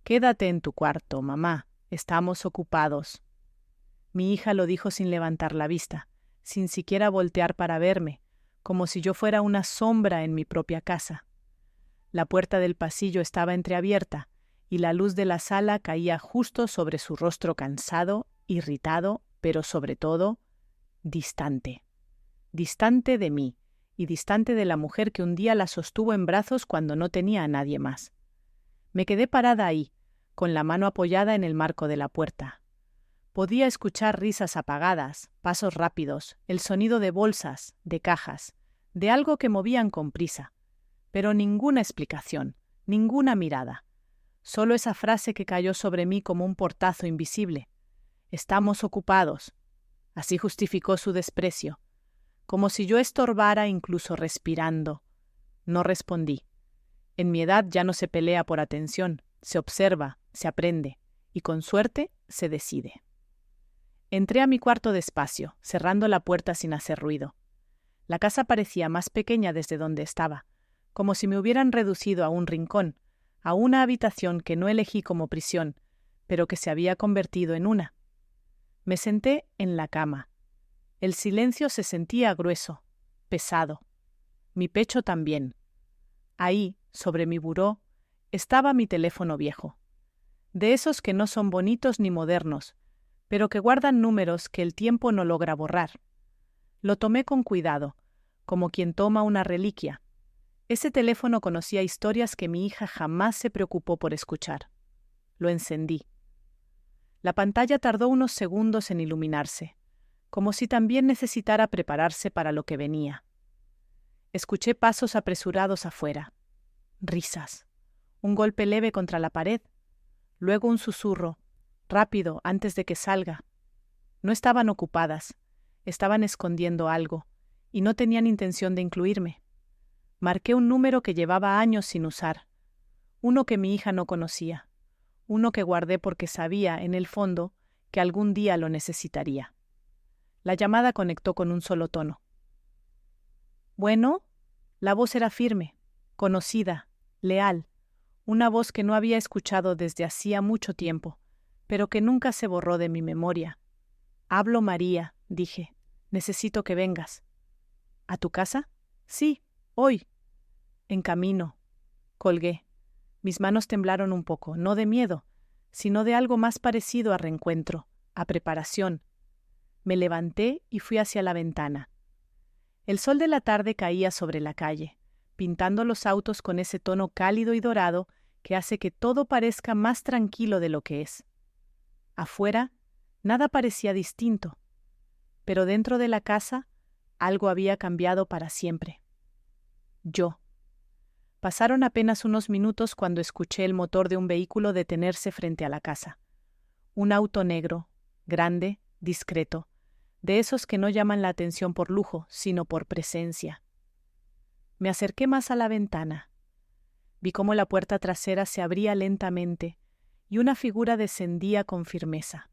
Quédate en tu cuarto, mamá. Estamos ocupados. Mi hija lo dijo sin levantar la vista, sin siquiera voltear para verme, como si yo fuera una sombra en mi propia casa. La puerta del pasillo estaba entreabierta, y la luz de la sala caía justo sobre su rostro cansado, irritado, pero sobre todo, distante. Distante de mí, y distante de la mujer que un día la sostuvo en brazos cuando no tenía a nadie más. Me quedé parada ahí, con la mano apoyada en el marco de la puerta. Podía escuchar risas apagadas, pasos rápidos, el sonido de bolsas, de cajas, de algo que movían con prisa. Pero ninguna explicación, ninguna mirada. Solo esa frase que cayó sobre mí como un portazo invisible. Estamos ocupados. Así justificó su desprecio. Como si yo estorbara incluso respirando. No respondí. En mi edad ya no se pelea por atención, se observa, se aprende, y con suerte se decide. Entré a mi cuarto despacio, cerrando la puerta sin hacer ruido. La casa parecía más pequeña desde donde estaba, como si me hubieran reducido a un rincón, a una habitación que no elegí como prisión, pero que se había convertido en una. Me senté en la cama. El silencio se sentía grueso, pesado. Mi pecho también. Ahí, sobre mi buró, estaba mi teléfono viejo. De esos que no son bonitos ni modernos, pero que guardan números que el tiempo no logra borrar. Lo tomé con cuidado, como quien toma una reliquia. Ese teléfono conocía historias que mi hija jamás se preocupó por escuchar. Lo encendí. La pantalla tardó unos segundos en iluminarse, como si también necesitara prepararse para lo que venía. Escuché pasos apresurados afuera, risas, un golpe leve contra la pared, luego un susurro, rápido antes de que salga. No estaban ocupadas, estaban escondiendo algo, y no tenían intención de incluirme. Marqué un número que llevaba años sin usar, uno que mi hija no conocía, uno que guardé porque sabía, en el fondo, que algún día lo necesitaría. La llamada conectó con un solo tono. Bueno, la voz era firme, conocida, leal, una voz que no había escuchado desde hacía mucho tiempo, pero que nunca se borró de mi memoria. Hablo María, dije, necesito que vengas. ¿A tu casa? Sí, hoy. En camino. Colgué. Mis manos temblaron un poco, no de miedo, sino de algo más parecido a reencuentro, a preparación. Me levanté y fui hacia la ventana. El sol de la tarde caía sobre la calle, pintando los autos con ese tono cálido y dorado que hace que todo parezca más tranquilo de lo que es. Afuera, nada parecía distinto, pero dentro de la casa, algo había cambiado para siempre. Yo. Pasaron apenas unos minutos cuando escuché el motor de un vehículo detenerse frente a la casa. Un auto negro, grande, discreto, de esos que no llaman la atención por lujo, sino por presencia. Me acerqué más a la ventana. Vi cómo la puerta trasera se abría lentamente y una figura descendía con firmeza.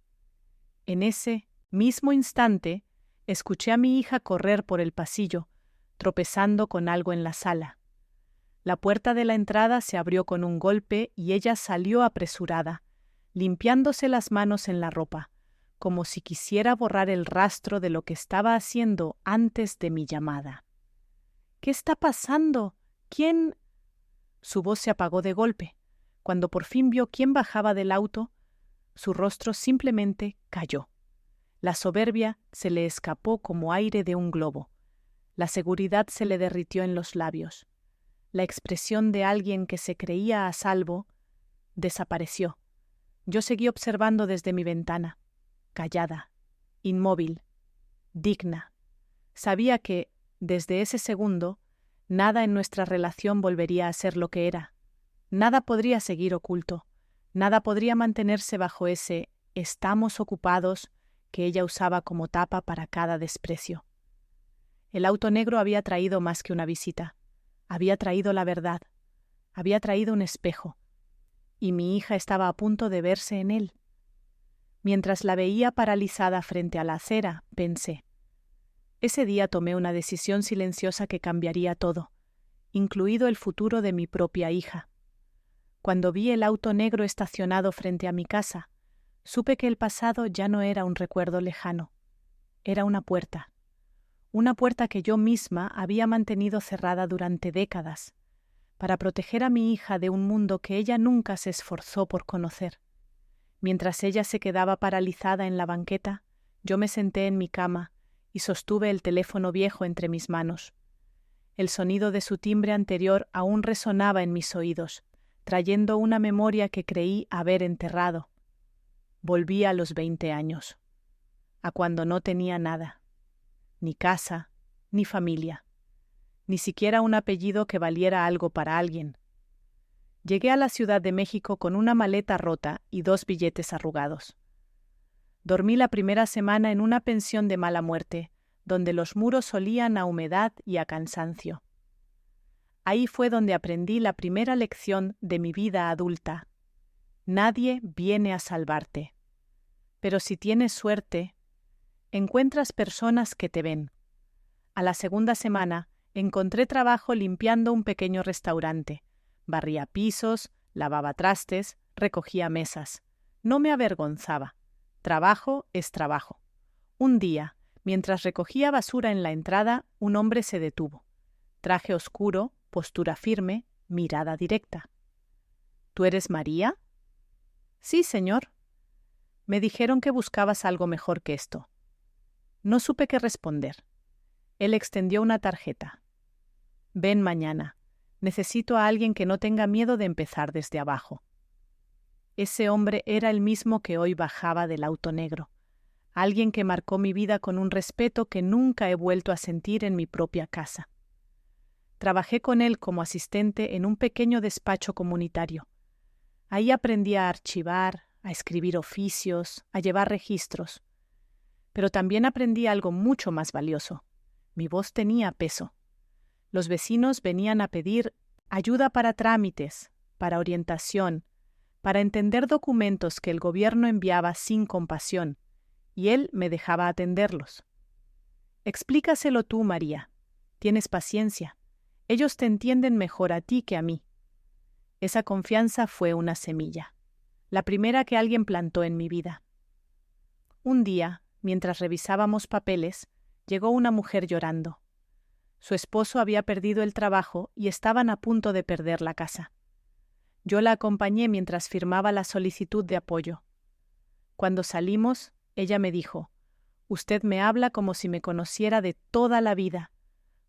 En ese mismo instante, escuché a mi hija correr por el pasillo, tropezando con algo en la sala. La puerta de la entrada se abrió con un golpe y ella salió apresurada, limpiándose las manos en la ropa, como si quisiera borrar el rastro de lo que estaba haciendo antes de mi llamada. ¿Qué está pasando? ¿Quién? Su voz se apagó de golpe. Cuando por fin vio quién bajaba del auto, su rostro simplemente cayó. La soberbia se le escapó como aire de un globo. La seguridad se le derritió en los labios. La expresión de alguien que se creía a salvo desapareció. Yo seguí observando desde mi ventana, callada, inmóvil, digna. Sabía que, desde ese segundo, nada en nuestra relación volvería a ser lo que era. Nada podría seguir oculto. Nada podría mantenerse bajo ese «estamos ocupados» que ella usaba como tapa para cada desprecio. El auto negro había traído más que una visita. Había traído la verdad. Había traído un espejo. Y mi hija estaba a punto de verse en él. Mientras la veía paralizada frente a la acera, pensé. Ese día tomé una decisión silenciosa que cambiaría todo, incluido el futuro de mi propia hija. Cuando vi el auto negro estacionado frente a mi casa, supe que el pasado ya no era un recuerdo lejano. Era una puerta que yo misma había mantenido cerrada durante décadas, para proteger a mi hija de un mundo que ella nunca se esforzó por conocer. Mientras ella se quedaba paralizada en la banqueta, yo me senté en mi cama y sostuve el teléfono viejo entre mis manos. El sonido de su timbre anterior aún resonaba en mis oídos, trayendo una memoria que creí haber enterrado. Volví a los 20 años, a cuando no tenía nada, ni casa, ni familia, ni siquiera un apellido que valiera algo para alguien. Llegué a la Ciudad de México con una maleta rota y 2 billetes arrugados. Dormí la primera semana en una pensión de mala muerte, donde los muros olían a humedad y a cansancio. Ahí fue donde aprendí la primera lección de mi vida adulta. Nadie viene a salvarte. Pero si tienes suerte, encuentras personas que te ven. A la segunda semana, encontré trabajo limpiando un pequeño restaurante. Barría pisos, lavaba trastes, recogía mesas. No me avergonzaba. Trabajo es trabajo. Un día, mientras recogía basura en la entrada, un hombre se detuvo. Traje oscuro, postura firme, mirada directa. ¿Tú eres María? Sí, señor. Me dijeron que buscabas algo mejor que esto. No supe qué responder. Él extendió una tarjeta. Ven mañana. Necesito a alguien que no tenga miedo de empezar desde abajo. Ese hombre era el mismo que hoy bajaba del auto negro. Alguien que marcó mi vida con un respeto que nunca he vuelto a sentir en mi propia casa. Trabajé con él como asistente en un pequeño despacho comunitario. Ahí aprendí a archivar, a escribir oficios, a llevar registros. Pero también aprendí algo mucho más valioso. Mi voz tenía peso. Los vecinos venían a pedir ayuda para trámites, para orientación, para entender documentos que el gobierno enviaba sin compasión, y él me dejaba atenderlos. Explícaselo tú, María. Tienes paciencia. Ellos te entienden mejor a ti que a mí. Esa confianza fue una semilla, la primera que alguien plantó en mi vida. Un día, mientras revisábamos papeles, llegó una mujer llorando. Su esposo había perdido el trabajo y estaban a punto de perder la casa. Yo la acompañé mientras firmaba la solicitud de apoyo. Cuando salimos, ella me dijo: «Usted me habla como si me conociera de toda la vida,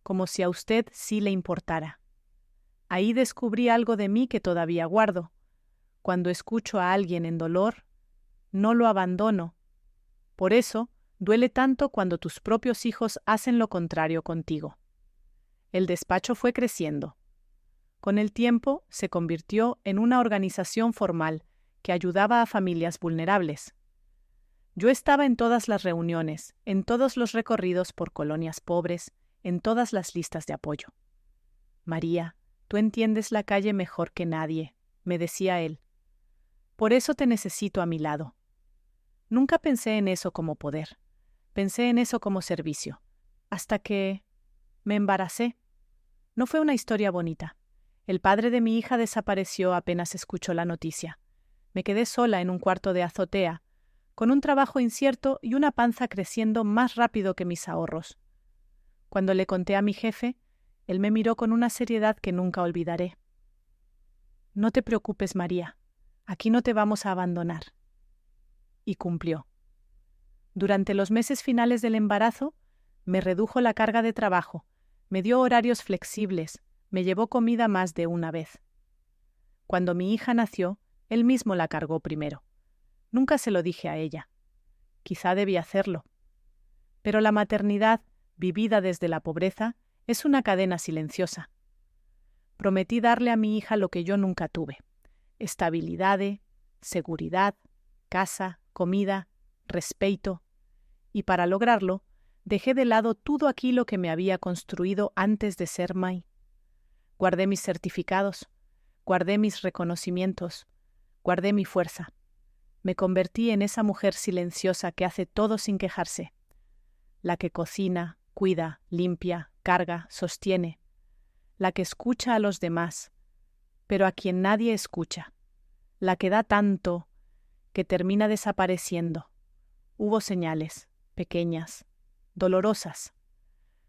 como si a usted sí le importara». Ahí descubrí algo de mí que todavía guardo. Cuando escucho a alguien en dolor, no lo abandono. Por eso, duele tanto cuando tus propios hijos hacen lo contrario contigo. El despacho fue creciendo. Con el tiempo, se convirtió en una organización formal que ayudaba a familias vulnerables. Yo estaba en todas las reuniones, en todos los recorridos por colonias pobres, en todas las listas de apoyo. María, tú entiendes la calle mejor que nadie, me decía él. Por eso te necesito a mi lado. Nunca pensé en eso como poder. Pensé en eso como servicio. Hasta que me embaracé. No fue una historia bonita. El padre de mi hija desapareció apenas escuchó la noticia. Me quedé sola en un cuarto de azotea, con un trabajo incierto y una panza creciendo más rápido que mis ahorros. Cuando le conté a mi jefe, él me miró con una seriedad que nunca olvidaré. No te preocupes, María. Aquí no te vamos a abandonar. Y cumplió. Durante los meses finales del embarazo, me redujo la carga de trabajo, me dio horarios flexibles, me llevó comida más de una vez. Cuando mi hija nació, él mismo la cargó primero. Nunca se lo dije a ella. Quizá debí hacerlo. Pero la maternidad, vivida desde la pobreza, es una cadena silenciosa. Prometí darle a mi hija lo que yo nunca tuve: estabilidad, seguridad, casa, comida, respeto. Y para lograrlo, dejé de lado todo aquello que me había construido antes de ser May. Guardé mis certificados, guardé mis reconocimientos, guardé mi fuerza. Me convertí en esa mujer silenciosa que hace todo sin quejarse. La que cocina, cuida, limpia, carga, sostiene. La que escucha a los demás. pero a quien nadie escucha, la que da tanto que termina desapareciendo. Hubo señales, pequeñas, dolorosas.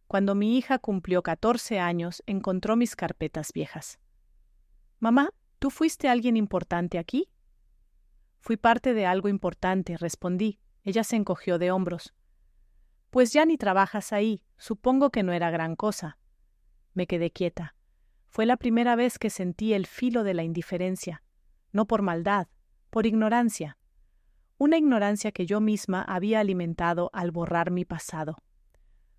Cuando mi hija cumplió 14 años, encontró mis carpetas viejas. «Mamá, ¿tú fuiste alguien importante aquí?» «Fui parte de algo importante», respondí. Ella se encogió de hombros. «Pues ya ni trabajas ahí, supongo que no era gran cosa». Me quedé quieta. Fue la primera vez que sentí el filo de la indiferencia, no por maldad, por ignorancia. Una ignorancia que yo misma había alimentado al borrar mi pasado.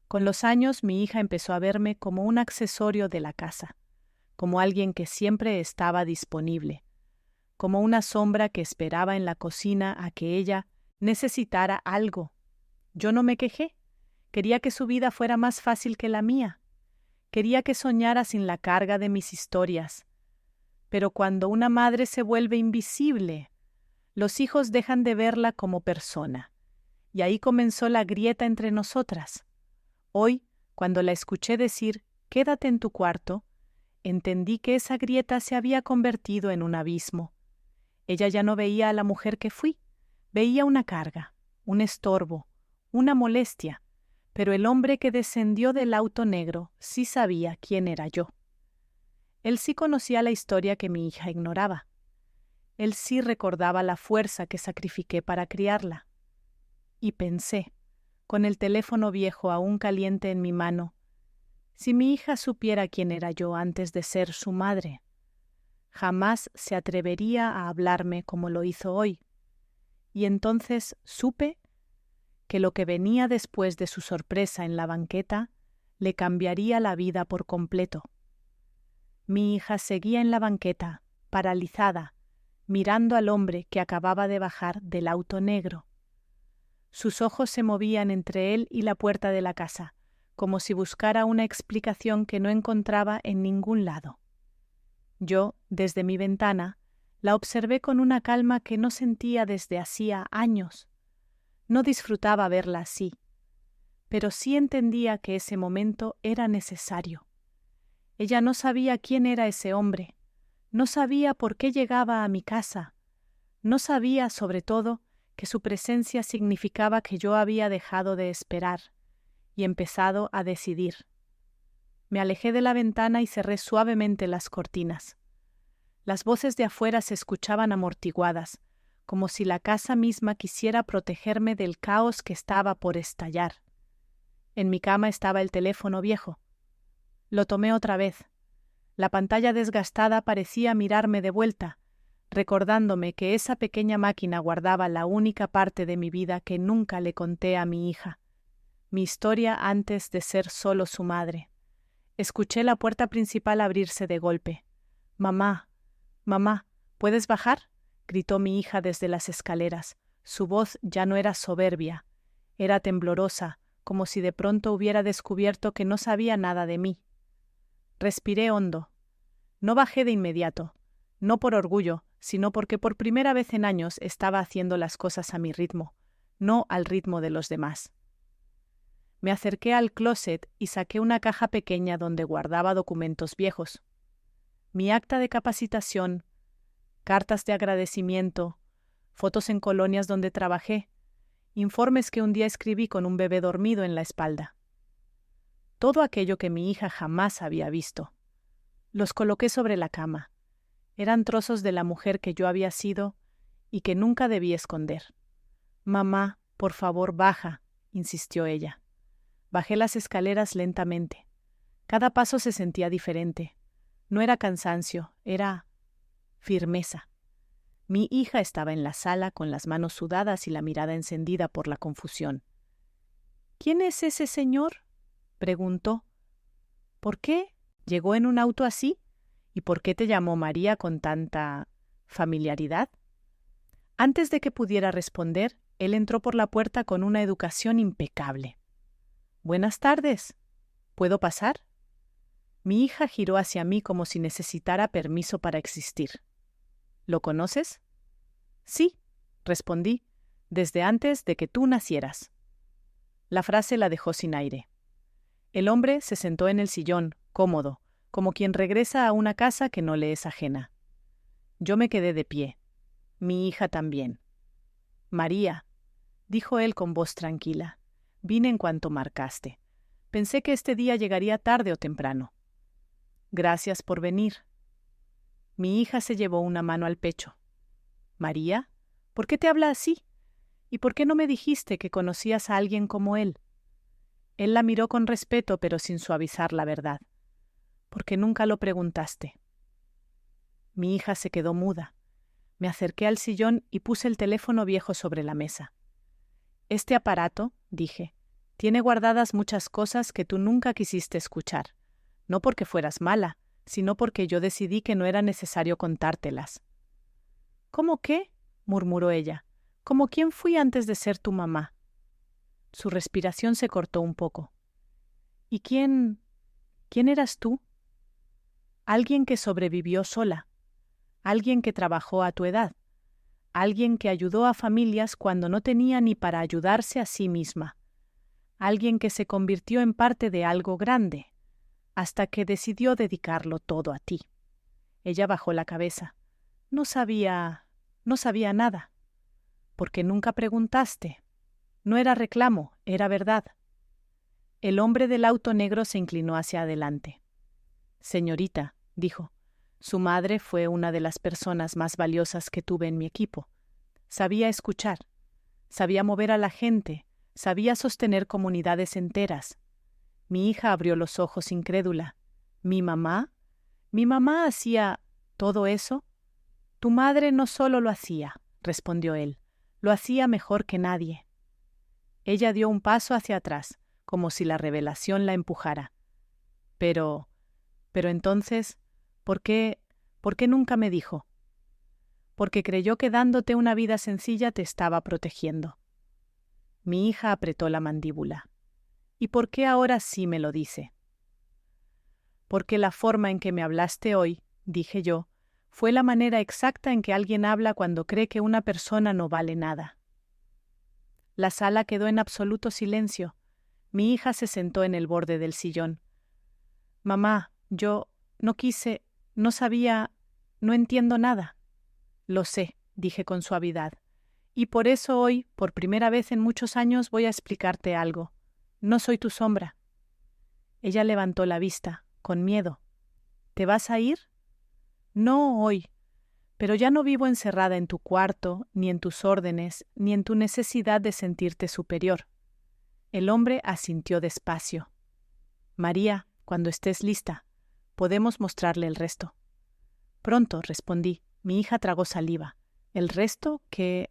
Con los años mi hija empezó a verme como un accesorio de la casa, como alguien que siempre estaba disponible, como una sombra que esperaba en la cocina a que ella necesitara algo. Yo no me quejé. Quería que su vida fuera más fácil que la mía. Quería que soñara sin la carga de mis historias. Pero cuando una madre se vuelve invisible, los hijos dejan de verla como persona. Y ahí comenzó la grieta entre nosotras. Hoy, cuando la escuché decir, «Quédate en tu cuarto», entendí que esa grieta se había convertido en un abismo. Ella ya no veía a la mujer que fui, veía una carga, un estorbo, una molestia, pero el hombre que descendió del auto negro sí sabía quién era yo. Él sí conocía la historia que mi hija ignoraba. Él sí recordaba la fuerza que sacrifiqué para criarla. Y pensé, con el teléfono viejo aún caliente en mi mano, si mi hija supiera quién era yo antes de ser su madre, jamás se atrevería a hablarme como lo hizo hoy. Y entonces supe que lo que venía después de su sorpresa en la banqueta le cambiaría la vida por completo. Mi hija seguía en la banqueta, paralizada, mirando al hombre que acababa de bajar del auto negro. Sus ojos se movían entre él y la puerta de la casa, como si buscara una explicación que no encontraba en ningún lado. Yo, desde mi ventana, la observé con una calma que no sentía desde hacía años. No disfrutaba verla así, pero sí entendía que ese momento era necesario. Ella no sabía quién era ese hombre, no sabía por qué llegaba a mi casa, no sabía, sobre todo, que su presencia significaba que yo había dejado de esperar y empezado a decidir. Me alejé de la ventana y cerré suavemente las cortinas. Las voces de afuera se escuchaban amortiguadas, como si la casa misma quisiera protegerme del caos que estaba por estallar. En mi cama estaba el teléfono viejo. Lo tomé otra vez. La pantalla desgastada parecía mirarme de vuelta, recordándome que esa pequeña máquina guardaba la única parte de mi vida que nunca le conté a mi hija, mi historia antes de ser solo su madre. Escuché la puerta principal abrirse de golpe. «Mamá, mamá, ¿puedes bajar?», gritó mi hija desde las escaleras. Su voz ya no era soberbia, era temblorosa, como si de pronto hubiera descubierto que no sabía nada de mí. Respiré hondo. No bajé de inmediato, no por orgullo, sino porque por primera vez en años estaba haciendo las cosas a mi ritmo, no al ritmo de los demás. Me acerqué al closet y saqué una caja pequeña donde guardaba documentos viejos. Mi acta de capacitación, cartas de agradecimiento, fotos en colonias donde trabajé, informes que un día escribí con un bebé dormido en la espalda. Todo aquello que mi hija jamás había visto. Los coloqué sobre la cama. Eran trozos de la mujer que yo había sido y que nunca debí esconder. «Mamá, por favor, baja», insistió ella. Bajé las escaleras lentamente. Cada paso se sentía diferente. No era cansancio, era firmeza. Mi hija estaba en la sala con las manos sudadas y la mirada encendida por la confusión. «¿Quién es ese señor?», preguntó. «¿Por qué? ¿Llegó en un auto así? ¿Y por qué te llamó María con tanta familiaridad?». Antes de que pudiera responder, él entró por la puerta con una educación impecable. «Buenas tardes. ¿Puedo pasar?». Mi hija giró hacia mí como si necesitara permiso para existir. «¿Lo conoces?». «Sí», respondí, «desde antes de que tú nacieras». La frase la dejó sin aire. El hombre se sentó en el sillón, cómodo, como quien regresa a una casa que no le es ajena. Yo me quedé de pie. Mi hija también. María, dijo él con voz tranquila, vine en cuanto marcaste. Pensé que este día llegaría tarde o temprano. Gracias por venir. Mi hija se llevó una mano al pecho. María, ¿por qué te habla así? ¿Y por qué no me dijiste que conocías a alguien como él? Él la miró con respeto, pero sin suavizar la verdad. Porque nunca lo preguntaste. Mi hija se quedó muda. Me acerqué al sillón y puse el teléfono viejo sobre la mesa. Este aparato, dije, tiene guardadas muchas cosas que tú nunca quisiste escuchar, no porque fueras mala, sino porque yo decidí que no era necesario contártelas. ¿Cómo qué? Murmuró ella. ¿Cómo quién fui antes de ser tu mamá? Su respiración se cortó un poco. ¿Y quién eras tú? Alguien que sobrevivió sola, alguien que trabajó a tu edad, alguien que ayudó a familias cuando no tenía ni para ayudarse a sí misma, alguien que se convirtió en parte de algo grande, hasta que decidió dedicarlo todo a ti. Ella bajó la cabeza. No sabía nada. Porque nunca preguntaste. No era reclamo, era verdad. El hombre del auto negro se inclinó hacia adelante. Señorita, dijo, su madre fue una de las personas más valiosas que tuve en mi equipo. Sabía escuchar, sabía mover a la gente, sabía sostener comunidades enteras. Mi hija abrió los ojos incrédula. ¿Mi mamá? ¿Mi mamá hacía todo eso? Tu madre no solo lo hacía, respondió él, lo hacía mejor que nadie. Ella dio un paso hacia atrás, como si la revelación la empujara. Pero entonces, ¿por qué nunca me dijo? Porque creyó que dándote una vida sencilla te estaba protegiendo. Mi hija apretó la mandíbula. ¿Y por qué ahora sí me lo dice? Porque la forma en que me hablaste hoy, dije yo, fue la manera exacta en que alguien habla cuando cree que una persona no vale nada. La sala quedó en absoluto silencio. Mi hija se sentó en el borde del sillón. Mamá, yo no quise, no sabía, no entiendo nada. Lo sé, dije con suavidad. Y por eso hoy, por primera vez en muchos años, voy a explicarte algo. No soy tu sombra. Ella levantó la vista, con miedo. ¿Te vas a ir? No hoy. Pero ya no vivo encerrada en tu cuarto, ni en tus órdenes, ni en tu necesidad de sentirte superior. El hombre asintió despacio. María, cuando estés lista, podemos mostrarle el resto. Pronto, respondí. Mi hija tragó saliva. ¿El resto? ¿Qué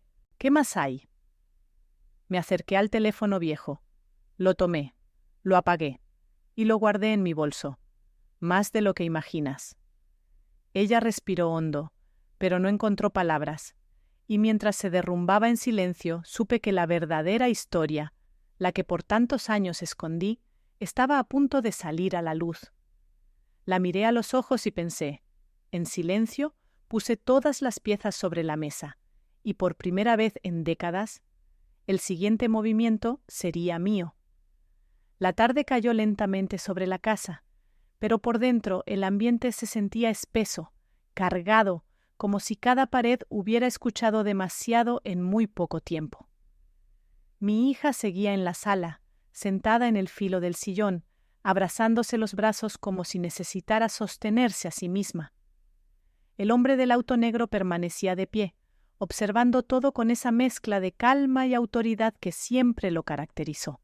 más hay? Me acerqué al teléfono viejo. Lo tomé, lo apagué y lo guardé en mi bolso. Más de lo que imaginas. Ella respiró hondo, pero no encontró palabras, y mientras se derrumbaba en silencio, supe que la verdadera historia, la que por tantos años escondí, estaba a punto de salir a la luz. La miré a los ojos y pensé, en silencio, puse todas las piezas sobre la mesa, y por primera vez en décadas, el siguiente movimiento sería mío. La tarde cayó lentamente sobre la casa, pero por dentro el ambiente se sentía espeso, cargado, como si cada pared hubiera escuchado demasiado en muy poco tiempo. Mi hija seguía en la sala, sentada en el filo del sillón, abrazándose los brazos como si necesitara sostenerse a sí misma. El hombre del auto negro permanecía de pie, observando todo con esa mezcla de calma y autoridad que siempre lo caracterizó.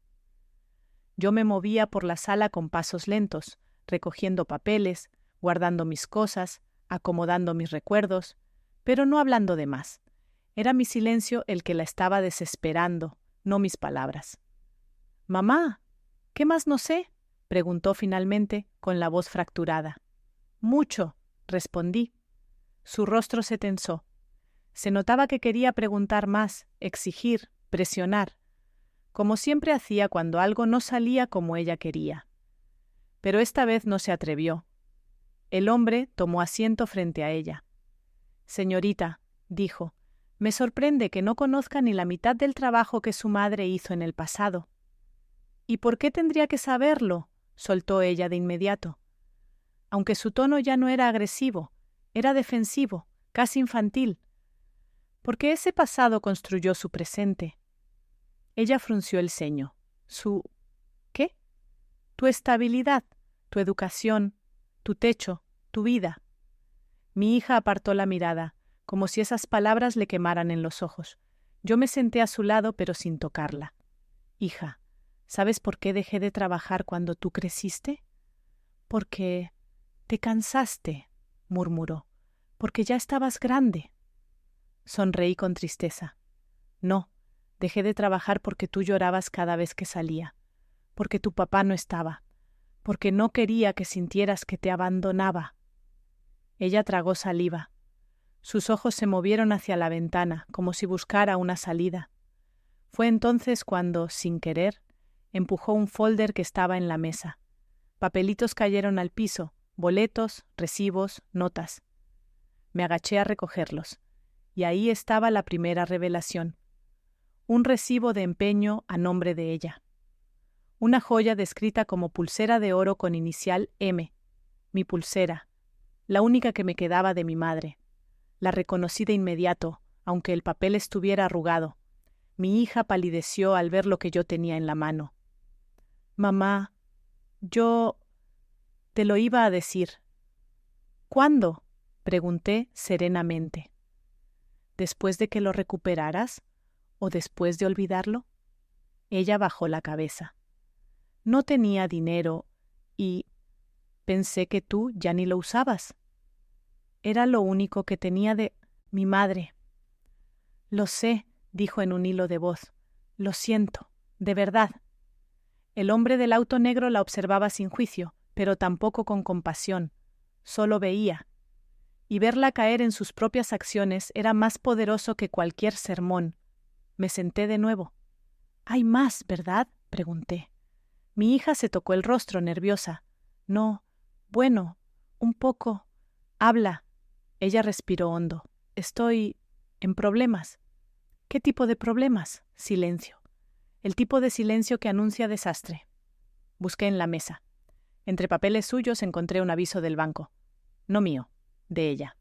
Yo me movía por la sala con pasos lentos, recogiendo papeles, guardando mis cosas, acomodando mis recuerdos, pero no hablando de más. Era mi silencio el que la estaba desesperando, no mis palabras. «Mamá, ¿qué más no sé?», preguntó finalmente, con la voz fracturada. «Mucho», respondí. Su rostro se tensó. Se notaba que quería preguntar más, exigir, presionar, como siempre hacía cuando algo no salía como ella quería. Pero esta vez no se atrevió. El hombre tomó asiento frente a ella. «Señorita», dijo, «me sorprende que no conozca ni la mitad del trabajo que su madre hizo en el pasado». «¿Y por qué tendría que saberlo?», soltó ella de inmediato. aunque su tono ya no era agresivo, era defensivo, casi infantil. Porque ese pasado construyó su presente. Ella frunció el ceño. ¿Qué? Tu estabilidad, tu educación, tu techo, tu vida. Mi hija apartó la mirada, como si esas palabras le quemaran en los ojos. Yo me senté a su lado, pero sin tocarla. Hija, ¿sabes por qué dejé de trabajar cuando tú creciste? Porque te cansaste, murmuró, porque ya estabas grande. Sonreí con tristeza. No, dejé de trabajar porque tú llorabas cada vez que salía, porque tu papá no estaba, porque no quería que sintieras que te abandonaba. Ella tragó saliva. Sus ojos se movieron hacia la ventana, como si buscara una salida. Fue entonces cuando, sin querer, empujó un folder que estaba en la mesa. Papelitos cayeron al piso, boletos, recibos, notas. Me agaché a recogerlos, y ahí estaba la primera revelación. Un recibo de empeño a nombre de ella. Una joya descrita como pulsera de oro con inicial M. Mi pulsera, la única que me quedaba de mi madre. La reconocí de inmediato, aunque el papel estuviera arrugado. Mi hija palideció al ver lo que yo tenía en la mano. Mamá, yo te lo iba a decir. ¿Cuándo? Pregunté serenamente. ¿Después de que lo recuperaras? ¿O después de olvidarlo? Ella bajó la cabeza. No tenía dinero y pensé que tú ya ni lo usabas. Era lo único que tenía de mi madre. Lo sé, dijo en un hilo de voz. Lo siento, de verdad. El hombre del auto negro la observaba sin juicio, pero tampoco con compasión. Solo veía. Y verla caer en sus propias acciones era más poderoso que cualquier sermón. Me senté de nuevo. «¿Hay más, verdad?», pregunté. Mi hija se tocó el rostro, nerviosa. «No, bueno, un poco. Habla». Ella respiró hondo. «Estoy en problemas». «¿Qué tipo de problemas?». Silencio. El tipo de silencio que anuncia desastre. Busqué en la mesa. Entre papeles suyos encontré un aviso del banco. No mío, de ella.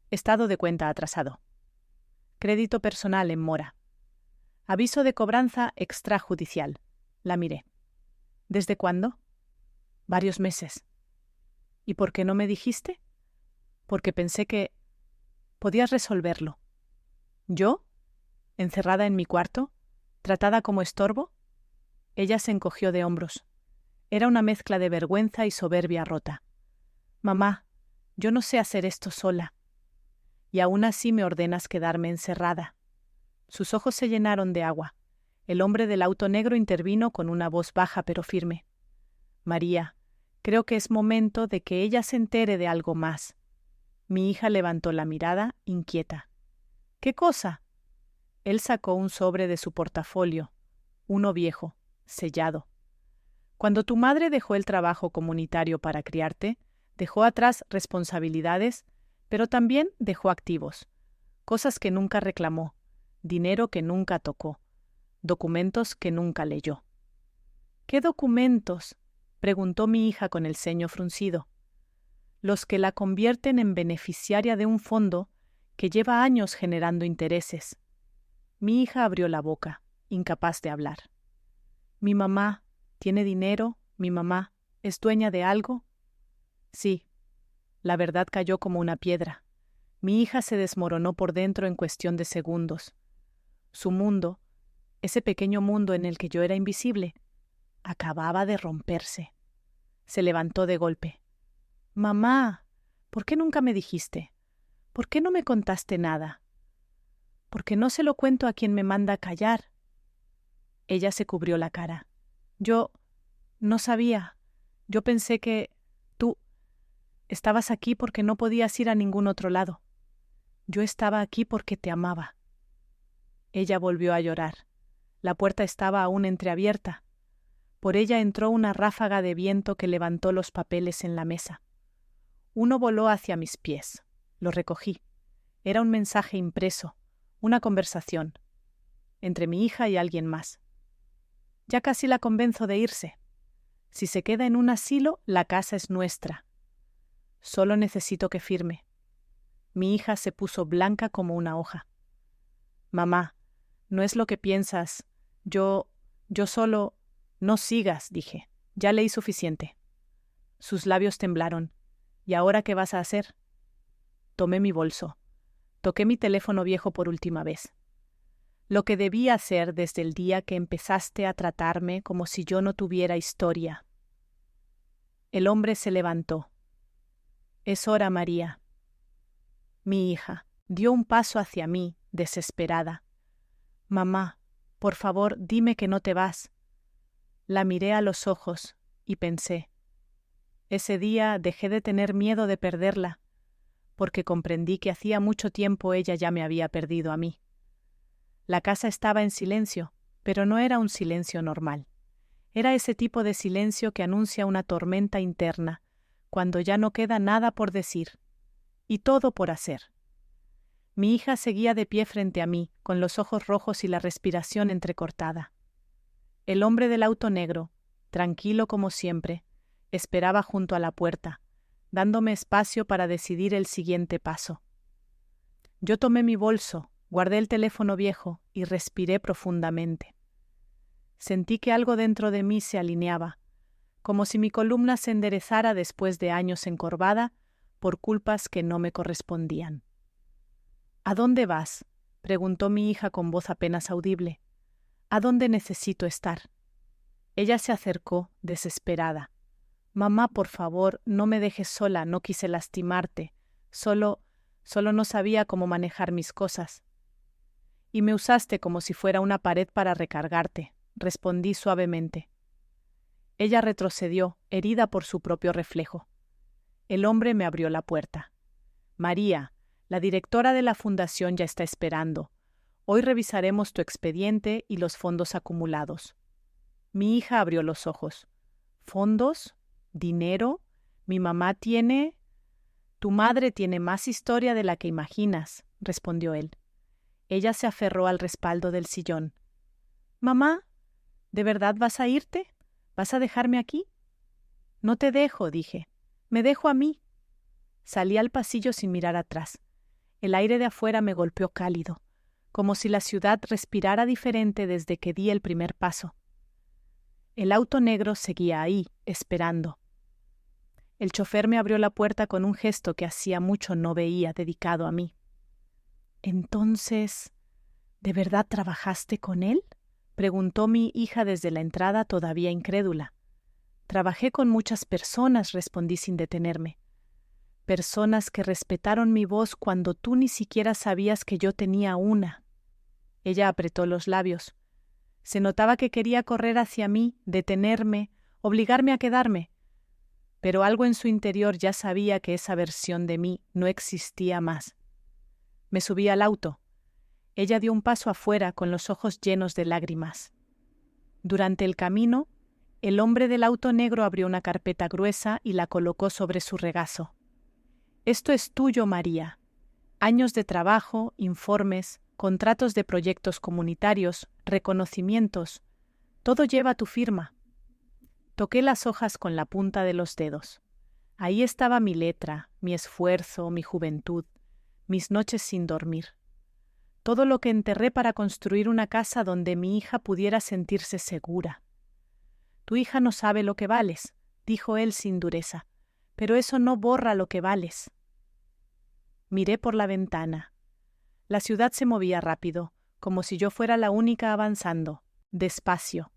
Estado de cuenta atrasado. Crédito personal en mora. Aviso de cobranza extrajudicial. La miré. ¿Desde cuándo? Varios meses. ¿Y por qué no me dijiste? Porque pensé que podías resolverlo. ¿Yo? ¿Encerrada en mi cuarto? ¿Tratada como estorbo? Ella se encogió de hombros. Era una mezcla de vergüenza y soberbia rota. Mamá, yo no sé hacer esto sola. Y aún así me ordenas quedarme encerrada. Sus ojos se llenaron de agua. El hombre del auto negro intervino con una voz baja pero firme. María, creo que es momento de que ella se entere de algo más. Mi hija levantó la mirada, inquieta. ¿Qué cosa? Él sacó un sobre de su portafolio, uno viejo, sellado. Cuando tu madre dejó el trabajo comunitario para criarte, dejó atrás responsabilidades, pero también dejó activos, cosas que nunca reclamó, dinero que nunca tocó, documentos que nunca leyó. ¿Qué documentos?, preguntó mi hija con el ceño fruncido. Los que la convierten en beneficiaria de un fondo que lleva años generando intereses. Mi hija abrió la boca, incapaz de hablar. ¿Mi mamá tiene dinero? ¿Mi mamá es dueña de algo? Sí. La verdad cayó como una piedra. Mi hija se desmoronó por dentro en cuestión de segundos. Su mundo, ese pequeño mundo en el que yo era invisible, acababa de romperse. Se levantó de golpe. «Mamá, ¿por qué nunca me dijiste? ¿Por qué no me contaste nada? Porque no se lo cuento a quien me manda callar». Ella se cubrió la cara. «Yo no sabía. Yo pensé que tú estabas aquí porque no podías ir a ningún otro lado. Yo estaba aquí porque te amaba». Ella volvió a llorar. La puerta estaba aún entreabierta. Por ella entró una ráfaga de viento que levantó los papeles en la mesa. Uno voló hacia mis pies. Lo recogí. Era un mensaje impreso, una conversación, entre mi hija y alguien más. Ya casi la convenzo de irse. Si se queda en un asilo, la casa es nuestra. Solo necesito que firme. Mi hija se puso blanca como una hoja. Mamá, no es lo que piensas. Yo solo... No sigas, dije. Ya leí suficiente. Sus labios temblaron. ¿Y ahora qué vas a hacer? Tomé mi bolso. Toqué mi teléfono viejo por última vez. Lo que debí hacer desde el día que empezaste a tratarme como si yo no tuviera historia. El hombre se levantó. Es hora, María. Mi hija dio un paso hacia mí, desesperada. Mamá, por favor, dime que no te vas. La miré a los ojos y pensé. Ese día dejé de tener miedo de perderla, porque comprendí que hacía mucho tiempo ella ya me había perdido a mí. La casa estaba en silencio, pero no era un silencio normal. Era ese tipo de silencio que anuncia una tormenta interna, cuando ya no queda nada por decir, y todo por hacer. Mi hija seguía de pie frente a mí, con los ojos rojos y la respiración entrecortada. El hombre del auto negro, tranquilo como siempre, esperaba junto a la puerta, dándome espacio para decidir el siguiente paso. Yo tomé mi bolso, guardé el teléfono viejo y respiré profundamente. Sentí que algo dentro de mí se alineaba, como si mi columna se enderezara después de años encorvada por culpas que no me correspondían. ¿A dónde vas?, preguntó mi hija con voz apenas audible. ¿A dónde necesito estar? Ella se acercó, desesperada. Mamá, por favor, no me dejes sola, no quise lastimarte. Solo no sabía cómo manejar mis cosas. Y me usaste como si fuera una pared para recargarte, respondí suavemente. Ella retrocedió, herida por su propio reflejo. El hombre me abrió la puerta. María, la directora de la fundación ya está esperando. Hoy revisaremos tu expediente y los fondos acumulados. Mi hija abrió los ojos. ¿Fondos? ¿Dinero? ¿Mi mamá tiene? Tu madre tiene más historia de la que imaginas, respondió él. Ella se aferró al respaldo del sillón. Mamá, ¿de verdad vas a irte? ¿Vas a dejarme aquí? No te dejo, dije. Me dejo a mí. Salí al pasillo sin mirar atrás. El aire de afuera me golpeó cálido, como si la ciudad respirara diferente desde que di el primer paso. El auto negro seguía ahí, esperando. El chofer me abrió la puerta con un gesto que hacía mucho no veía dedicado a mí. Entonces, ¿de verdad trabajaste con él?, preguntó mi hija desde la entrada, todavía incrédula. Trabajé con muchas personas, respondí sin detenerme. Personas que respetaron mi voz cuando tú ni siquiera sabías que yo tenía una. Ella apretó los labios. Se notaba que quería correr hacia mí, detenerme, obligarme a quedarme. Pero algo en su interior ya sabía que esa versión de mí no existía más. Me subí al auto. Ella dio un paso afuera con los ojos llenos de lágrimas. Durante el camino, el hombre del auto negro abrió una carpeta gruesa y la colocó sobre su regazo. Esto es tuyo, María. Años de trabajo, informes, contratos de proyectos comunitarios, reconocimientos. Todo lleva tu firma. Toqué las hojas con la punta de los dedos. Ahí estaba mi letra, mi esfuerzo, mi juventud, mis noches sin dormir. Todo lo que enterré para construir una casa donde mi hija pudiera sentirse segura. Tu hija no sabe lo que vales, dijo él sin dureza, pero eso no borra lo que vales. Miré por la ventana. La ciudad se movía rápido, como si yo fuera la única avanzando, despacio.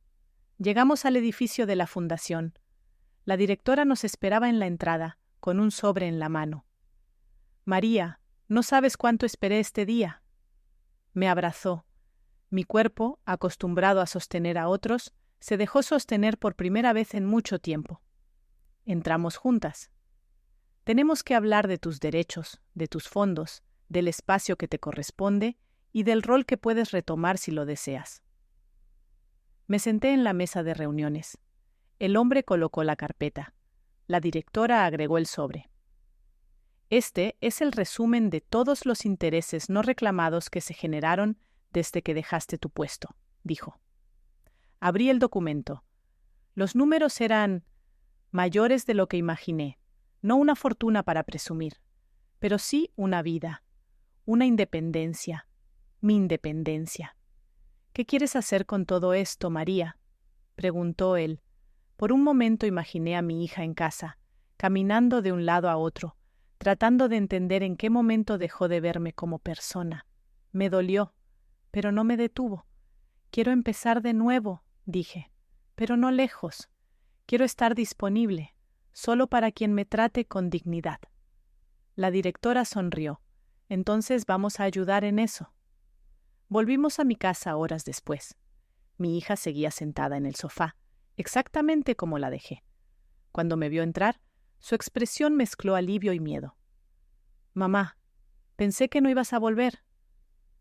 Llegamos al edificio de la fundación. La directora nos esperaba en la entrada, con un sobre en la mano. María, no sabes cuánto esperé este día. Me abrazó. Mi cuerpo, acostumbrado a sostener a otros, se dejó sostener por primera vez en mucho tiempo. Entramos juntas. Tenemos que hablar de tus derechos, de tus fondos, del espacio que te corresponde y del rol que puedes retomar si lo deseas. Me senté en la mesa de reuniones. El hombre colocó la carpeta. La directora agregó el sobre. Este es el resumen de todos los intereses no reclamados que se generaron desde que dejaste tu puesto, dijo. Abrí el documento. Los números eran mayores de lo que imaginé. No una fortuna para presumir, pero sí una vida, una independencia, mi independencia. ¿Qué quieres hacer con todo esto, María?, preguntó él. Por un momento imaginé a mi hija en casa, caminando de un lado a otro, tratando de entender en qué momento dejó de verme como persona. Me dolió, pero no me detuvo. Quiero empezar de nuevo, dije, pero no lejos. Quiero estar disponible, solo para quien me trate con dignidad. La directora sonrió. Entonces vamos a ayudar en eso. Volvimos a mi casa horas después. Mi hija seguía sentada en el sofá, exactamente como la dejé. Cuando me vio entrar, su expresión mezcló alivio y miedo. Mamá, pensé que no ibas a volver.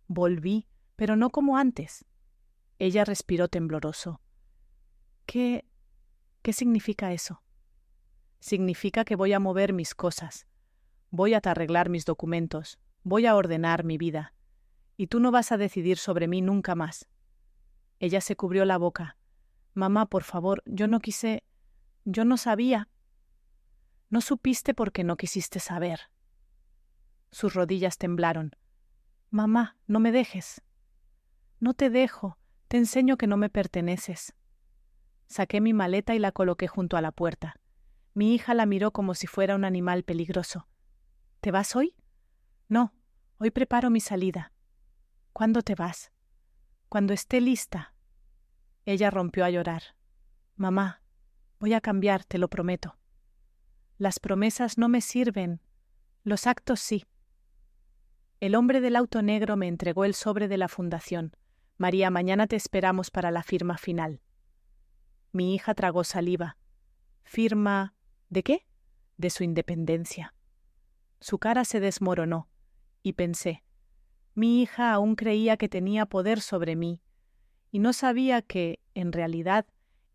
Volví, pero no como antes. Ella respiró tembloroso. ¿Qué significa eso? Significa que voy a mover mis cosas. Voy a arreglar mis documentos. Voy a ordenar mi vida. Y tú no vas a decidir sobre mí nunca más. Ella se cubrió la boca. Mamá, por favor, yo no sabía. No supiste porque no quisiste saber. Sus rodillas temblaron. Mamá, no me dejes. No te dejo, te enseño que no me perteneces. Saqué mi maleta y la coloqué junto a la puerta. Mi hija la miró como si fuera un animal peligroso. ¿Te vas hoy? No, hoy preparo mi salida. ¿Cuándo te vas? Cuando esté lista. Ella rompió a llorar. Mamá, voy a cambiar, te lo prometo. Las promesas no me sirven, los actos sí. El hombre del auto negro me entregó el sobre de la fundación. María, mañana te esperamos para la firma final. Mi hija tragó saliva. ¿Firma de qué? De su independencia. Su cara se desmoronó, y pensé, mi hija aún creía que tenía poder sobre mí, y no sabía que, en realidad,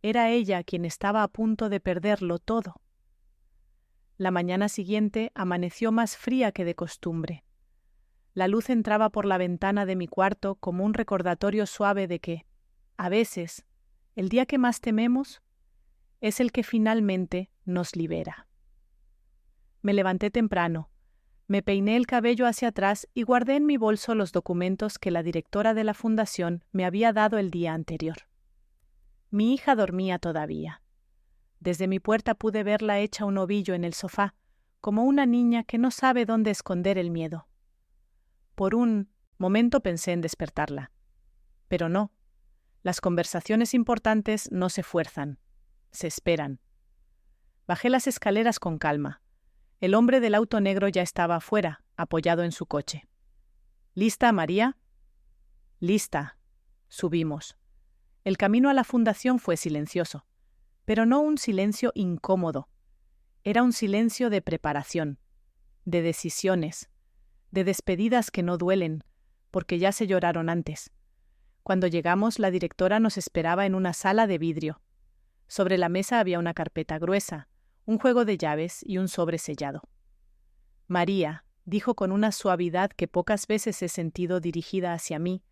era ella quien estaba a punto de perderlo todo. La mañana siguiente amaneció más fría que de costumbre. La luz entraba por la ventana de mi cuarto como un recordatorio suave de que, a veces, el día que más tememos es el que finalmente nos libera. Me levanté temprano, me peiné el cabello hacia atrás y guardé en mi bolso los documentos que la directora de la fundación me había dado el día anterior. Mi hija dormía todavía. Desde mi puerta pude verla hecha un ovillo en el sofá, como una niña que no sabe dónde esconder el miedo. Por un momento pensé en despertarla. Pero no. Las conversaciones importantes no se fuerzan, se esperan. Bajé las escaleras con calma. El hombre del auto negro ya estaba afuera, apoyado en su coche. ¿Lista, María? Lista. Subimos. El camino a la fundación fue silencioso, pero no un silencio incómodo. Era un silencio de preparación, de decisiones, de despedidas que no duelen, porque ya se lloraron antes. Cuando llegamos, la directora nos esperaba en una sala de vidrio. Sobre la mesa había una carpeta gruesa, un juego de llaves y un sobre sellado. María, dijo con una suavidad que pocas veces he sentido dirigida hacia mí,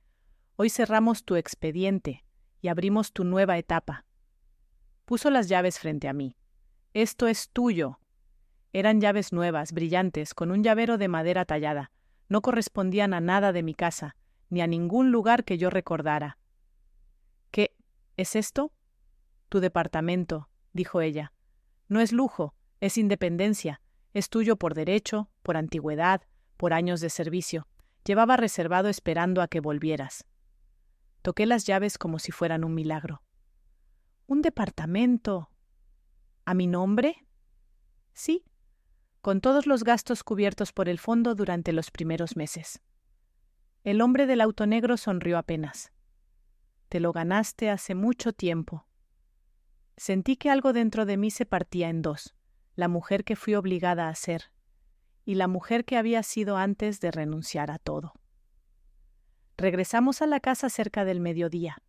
hoy cerramos tu expediente y abrimos tu nueva etapa. Puso las llaves frente a mí. Esto es tuyo. Eran llaves nuevas, brillantes, con un llavero de madera tallada. No correspondían a nada de mi casa, ni a ningún lugar que yo recordara. ¿Qué es esto? Tu departamento, dijo ella. No es lujo, es independencia. Es tuyo por derecho, por antigüedad, por años de servicio. Llevaba reservado esperando a que volvieras. Toqué las llaves como si fueran un milagro. ¿Un departamento? ¿A mi nombre? Sí, con todos los gastos cubiertos por el fondo durante los primeros meses. El hombre del auto negro sonrió apenas. Te lo ganaste hace mucho tiempo. Sentí que algo dentro de mí se partía en dos, la mujer que fui obligada a ser, y la mujer que había sido antes de renunciar a todo. Regresamos a la casa cerca del mediodía.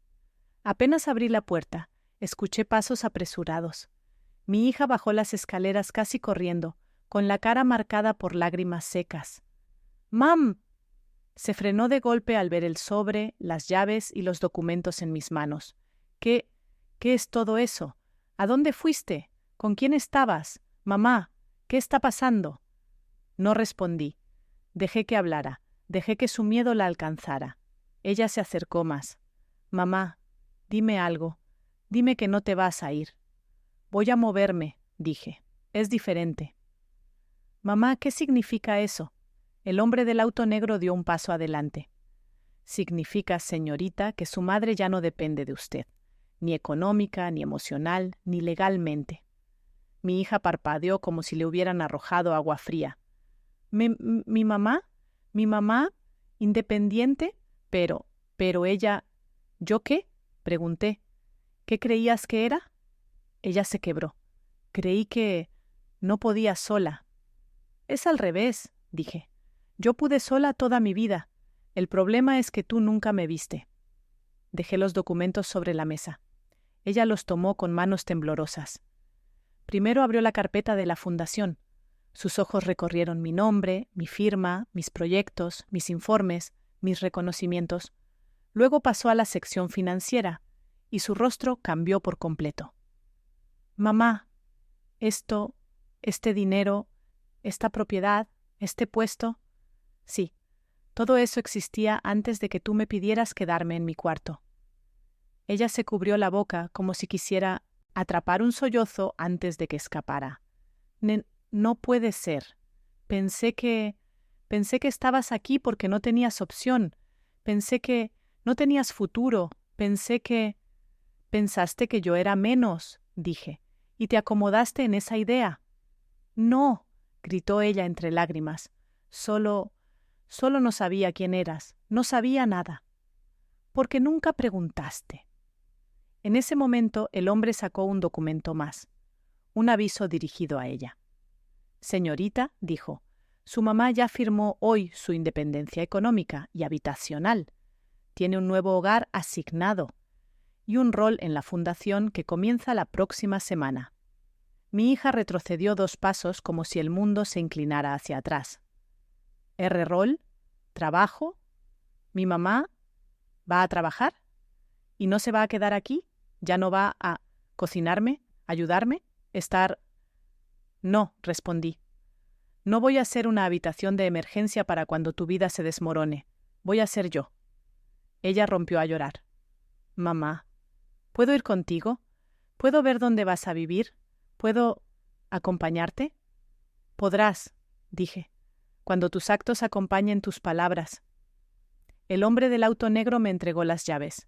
Apenas abrí la puerta, escuché pasos apresurados. Mi hija bajó las escaleras casi corriendo, con la cara marcada por lágrimas secas. ¡Mam! Se frenó de golpe al ver el sobre, las llaves y los documentos en mis manos. ¿Qué es todo eso? ¿A dónde fuiste? ¿Con quién estabas? Mamá, ¿Qué está pasando? No respondí. Dejé que hablara. Dejé que su miedo la alcanzara. Ella se acercó más. Mamá, dime algo. Dime que no te vas a ir. Voy a moverme, dije. Es diferente. Mamá, ¿qué significa eso? El hombre del auto negro dio un paso adelante. Significa, señorita, que su madre ya no depende de usted, ni económica, ni emocional, ni legalmente. Mi hija parpadeó como si le hubieran arrojado agua fría. ¿Mi mamá? ¿Mi mamá? ¿Independiente? Pero ella... ¿Yo qué? Pregunté. ¿Qué creías que era? Ella se quebró. Creí que... no podía sola. Es al revés, dije. Yo pude sola toda mi vida. El problema es que tú nunca me viste. Dejé los documentos sobre la mesa. Ella los tomó con manos temblorosas. Primero abrió la carpeta de la fundación. Sus ojos recorrieron mi nombre, mi firma, mis proyectos, mis informes, mis reconocimientos. Luego pasó a la sección financiera, y su rostro cambió por completo. Mamá, este dinero, esta propiedad, este puesto. Sí, todo eso existía antes de que tú me pidieras quedarme en mi cuarto. Ella se cubrió la boca como si quisiera atrapar un sollozo antes de que escapara. No puede ser. Pensé que estabas aquí porque no tenías opción. Pensé que no tenías futuro. Pensaste que yo era menos, dije, y te acomodaste en esa idea. No, gritó ella entre lágrimas. Solo no sabía quién eras, no sabía nada. Porque nunca preguntaste. En ese momento el hombre sacó un documento más, un aviso dirigido a ella. Señorita, dijo, su mamá ya firmó hoy su independencia económica y habitacional. Tiene un nuevo hogar asignado y un rol en la fundación que comienza la próxima semana. Mi hija retrocedió 2 pasos como si el mundo se inclinara hacia atrás. ¿R-rol? ¿Trabajo? ¿Mi mamá va a trabajar? ¿Y no se va a quedar aquí? ¿Ya no va a cocinarme? ¿Ayudarme? ¿Estar...? No, respondí. No voy a ser una habitación de emergencia para cuando tu vida se desmorone. Voy a ser yo. Ella rompió a llorar. Mamá, ¿puedo ir contigo? ¿Puedo ver dónde vas a vivir? ¿Puedo acompañarte? Podrás, dije, cuando tus actos acompañen tus palabras. El hombre del auto negro me entregó las llaves.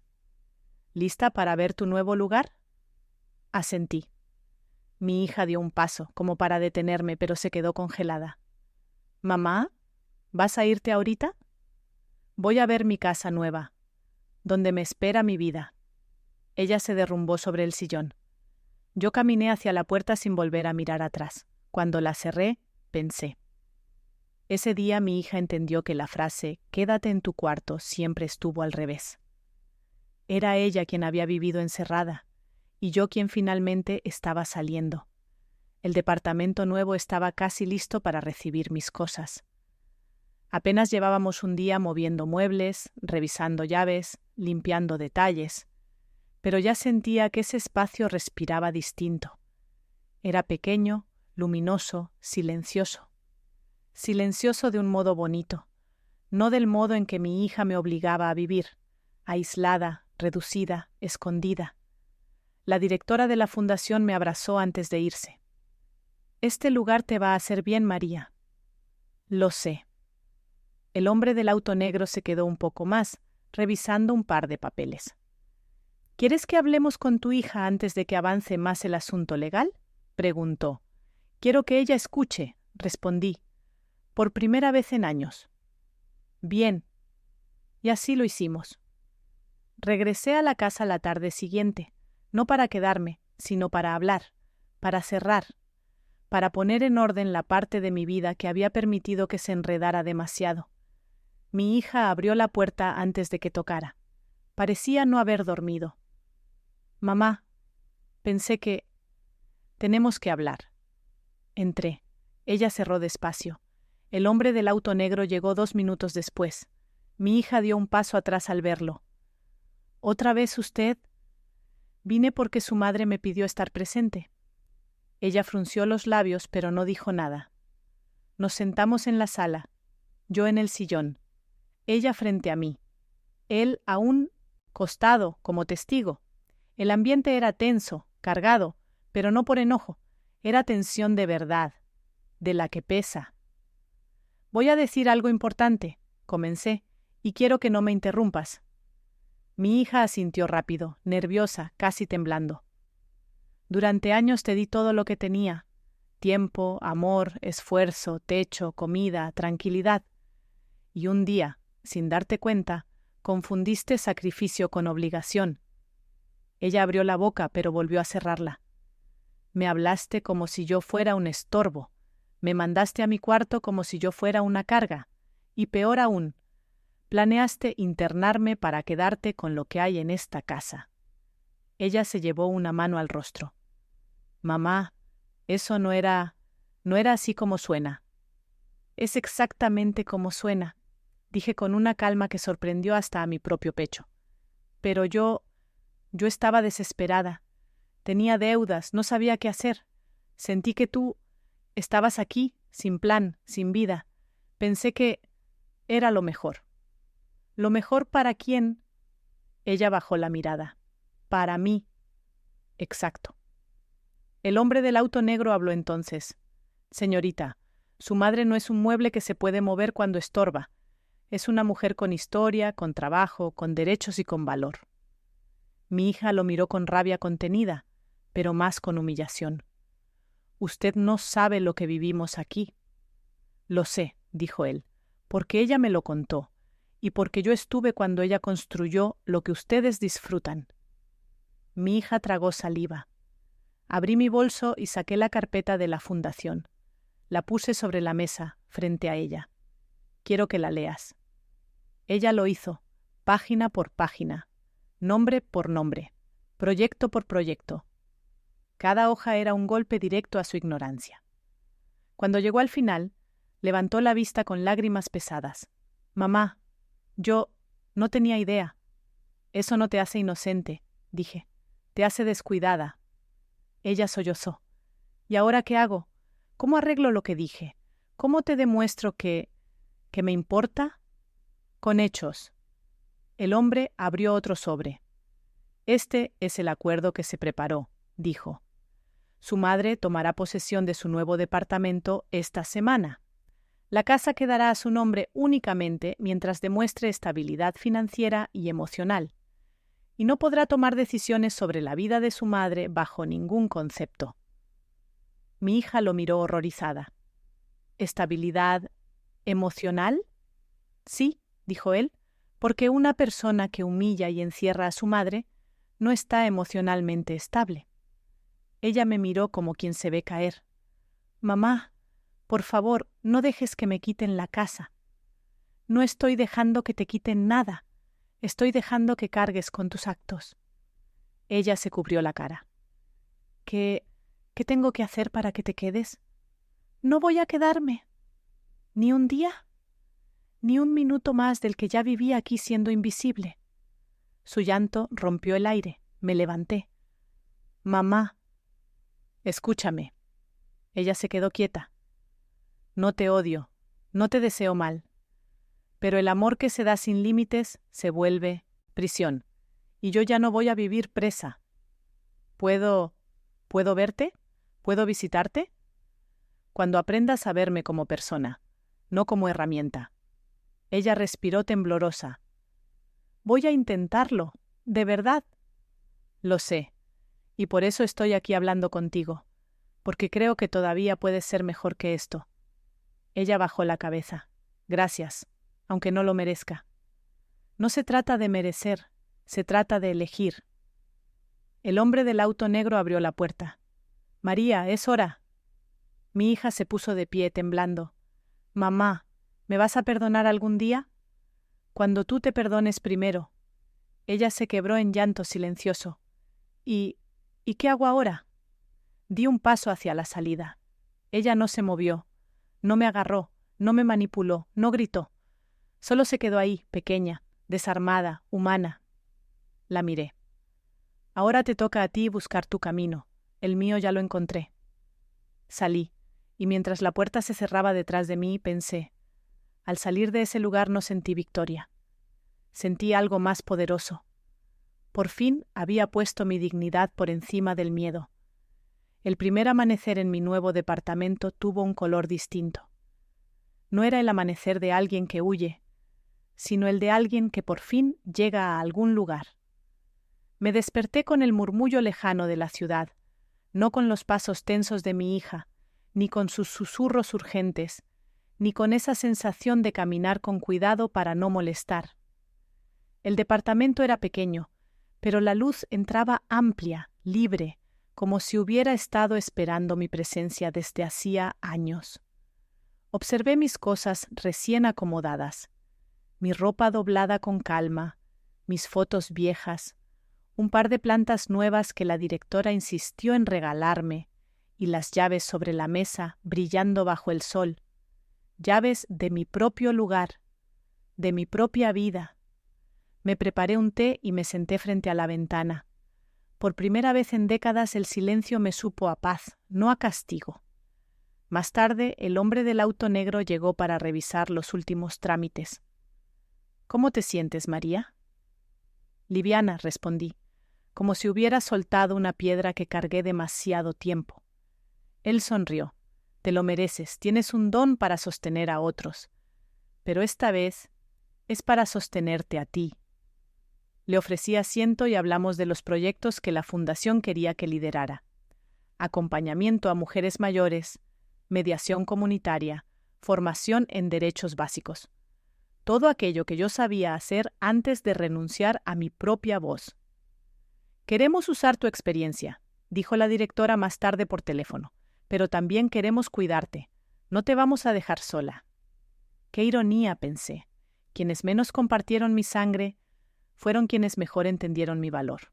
¿Lista para ver tu nuevo lugar? Asentí. Mi hija dio un paso, como para detenerme, pero se quedó congelada. ¿Mamá? ¿Vas a irte ahorita? Voy a ver mi casa nueva, donde me espera mi vida. Ella se derrumbó sobre el sillón. Yo caminé hacia la puerta sin volver a mirar atrás. Cuando la cerré, pensé. Ese día mi hija entendió que la frase «quédate en tu cuarto» siempre estuvo al revés. Era ella quien había vivido encerrada, y yo quien finalmente estaba saliendo. El departamento nuevo estaba casi listo para recibir mis cosas. Apenas llevábamos un día moviendo muebles, revisando llaves, limpiando detalles, pero ya sentía que ese espacio respiraba distinto. Era pequeño, luminoso, silencioso. Silencioso de un modo bonito, no del modo en que mi hija me obligaba a vivir, aislada, reducida, escondida. La directora de la fundación me abrazó antes de irse. «Este lugar te va a hacer bien, María». «Lo sé». El hombre del auto negro se quedó un poco más, revisando un par de papeles. «¿Quieres que hablemos con tu hija antes de que avance más el asunto legal?», preguntó. «Quiero que ella escuche», respondí. «Por primera vez en años». «Bien». Y así lo hicimos. Regresé a la casa la tarde siguiente, no para quedarme, sino para hablar, para cerrar, para poner en orden la parte de mi vida que había permitido que se enredara demasiado. Mi hija abrió la puerta antes de que tocara. Parecía no haber dormido. «Mamá, pensé que... tenemos que hablar». Entré. Ella cerró despacio. El hombre del auto negro llegó 2 minutos después. Mi hija dio un paso atrás al verlo. «¿Otra vez usted?» «Vine porque su madre me pidió estar presente». Ella frunció los labios, pero no dijo nada. Nos sentamos en la sala, yo en el sillón, ella frente a mí, él a un costado como testigo. El ambiente era tenso, cargado, pero no por enojo, era tensión de verdad, de la que pesa. Voy a decir algo importante, comencé, y quiero que no me interrumpas. Mi hija asintió rápido, nerviosa, casi temblando. Durante años te di todo lo que tenía: tiempo, amor, esfuerzo, techo, comida, tranquilidad. Y un día, sin darte cuenta, confundiste sacrificio con obligación. Ella abrió la boca, pero volvió a cerrarla. Me hablaste como si yo fuera un estorbo. Me mandaste a mi cuarto como si yo fuera una carga. Y peor aún, planeaste internarme para quedarte con lo que hay en esta casa. Ella se llevó una mano al rostro. Mamá, eso no era así como suena. Es exactamente como suena, dije con una calma que sorprendió hasta a mi propio pecho. Pero yo estaba desesperada. Tenía deudas, no sabía qué hacer. Sentí que tú estabas aquí, sin plan, sin vida. Pensé que era lo mejor. ¿Lo mejor para quién? Ella bajó la mirada. Para mí. Exacto. El hombre del auto negro habló entonces. Señorita, su madre no es un mueble que se puede mover cuando estorba. Es una mujer con historia, con trabajo, con derechos y con valor. Mi hija lo miró con rabia contenida, pero más con humillación. Usted no sabe lo que vivimos aquí. Lo sé, dijo él, porque ella me lo contó, y porque yo estuve cuando ella construyó lo que ustedes disfrutan. Mi hija tragó saliva. Abrí mi bolso y saqué la carpeta de la fundación. La puse sobre la mesa, frente a ella. Quiero que la leas. Ella lo hizo, página por página, nombre por nombre, proyecto por proyecto. Cada hoja era un golpe directo a su ignorancia. Cuando llegó al final, levantó la vista con lágrimas pesadas. Mamá, yo no tenía idea. Eso no te hace inocente, dije. Te hace descuidada. Ella sollozó. ¿Y ahora qué hago? ¿Cómo arreglo lo que dije? ¿Cómo te demuestro que me importa? Con hechos. El hombre abrió otro sobre. Este es el acuerdo que se preparó, dijo. Su madre tomará posesión de su nuevo departamento esta semana. La casa quedará a su nombre únicamente mientras demuestre estabilidad financiera y emocional, y no podrá tomar decisiones sobre la vida de su madre bajo ningún concepto. Mi hija lo miró horrorizada. ¿Estabilidad emocional? Sí, dijo él, porque una persona que humilla y encierra a su madre no está emocionalmente estable. Ella me miró como quien se ve caer. Mamá, por favor, no dejes que me quiten la casa. No estoy dejando que te quiten nada. Estoy dejando que cargues con tus actos. Ella se cubrió la cara. ¿Qué tengo que hacer para que te quedes? No voy a quedarme. ¿Ni un día? Ni un minuto más del que ya viví aquí siendo invisible. Su llanto rompió el aire. Me levanté. Mamá. Escúchame. Ella se quedó quieta. No te odio, no te deseo mal. Pero el amor que se da sin límites se vuelve prisión. Y yo ya no voy a vivir presa. ¿Puedo verte? ¿Puedo visitarte? Cuando aprendas a verme como persona, no como herramienta. Ella respiró temblorosa. Voy a intentarlo, de verdad. Lo sé, y por eso estoy aquí hablando contigo, porque creo que todavía puedes ser mejor que esto. Ella bajó la cabeza. Gracias, aunque no lo merezca. No se trata de merecer, se trata de elegir. El hombre del auto negro abrió la puerta. María, es hora. Mi hija se puso de pie, temblando. Mamá, ¿me vas a perdonar algún día? Cuando tú te perdones primero. Ella se quebró en llanto silencioso. ¿Y qué hago ahora? Di un paso hacia la salida. Ella no se movió, no me agarró, no me manipuló, no gritó. Solo se quedó ahí, pequeña, desarmada, humana. La miré. Ahora te toca a ti buscar tu camino. El mío ya lo encontré. Salí, y mientras la puerta se cerraba detrás de mí, pensé, al salir de ese lugar no sentí victoria. Sentí algo más poderoso. Por fin había puesto mi dignidad por encima del miedo. El primer amanecer en mi nuevo departamento tuvo un color distinto. No era el amanecer de alguien que huye, sino el de alguien que por fin llega a algún lugar. Me desperté con el murmullo lejano de la ciudad, no con los pasos tensos de mi hija, ni con sus susurros urgentes, ni con esa sensación de caminar con cuidado para no molestar. El departamento era pequeño, pero la luz entraba amplia, libre, como si hubiera estado esperando mi presencia desde hacía años. Observé mis cosas recién acomodadas, mi ropa doblada con calma, mis fotos viejas, un par de plantas nuevas que la directora insistió en regalarme, y las llaves sobre la mesa brillando bajo el sol, llaves de mi propio lugar, de mi propia vida. Me preparé un té y me senté frente a la ventana. Por primera vez en décadas el silencio me supo a paz, no a castigo. Más tarde, el hombre del auto negro llegó para revisar los últimos trámites. ¿Cómo te sientes, María? Liviana, respondí, como si hubiera soltado una piedra que cargué demasiado tiempo. Él sonrió. Te lo mereces, tienes un don para sostener a otros. Pero esta vez es para sostenerte a ti. Le ofrecí asiento y hablamos de los proyectos que la Fundación quería que liderara. Acompañamiento a mujeres mayores, mediación comunitaria, formación en derechos básicos. Todo aquello que yo sabía hacer antes de renunciar a mi propia voz. Queremos usar tu experiencia, dijo la directora más tarde por teléfono, pero también queremos cuidarte. No te vamos a dejar sola. Qué ironía, pensé. Quienes menos compartieron mi sangre fueron quienes mejor entendieron mi valor.